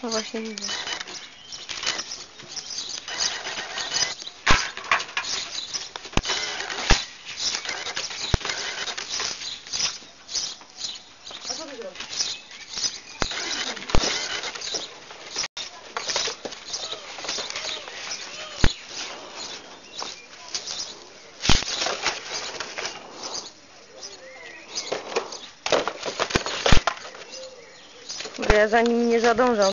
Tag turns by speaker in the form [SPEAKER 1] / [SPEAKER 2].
[SPEAKER 1] No właśnie widzę.
[SPEAKER 2] A co ty zrobisz?
[SPEAKER 1] Ja za nim nie zadążam.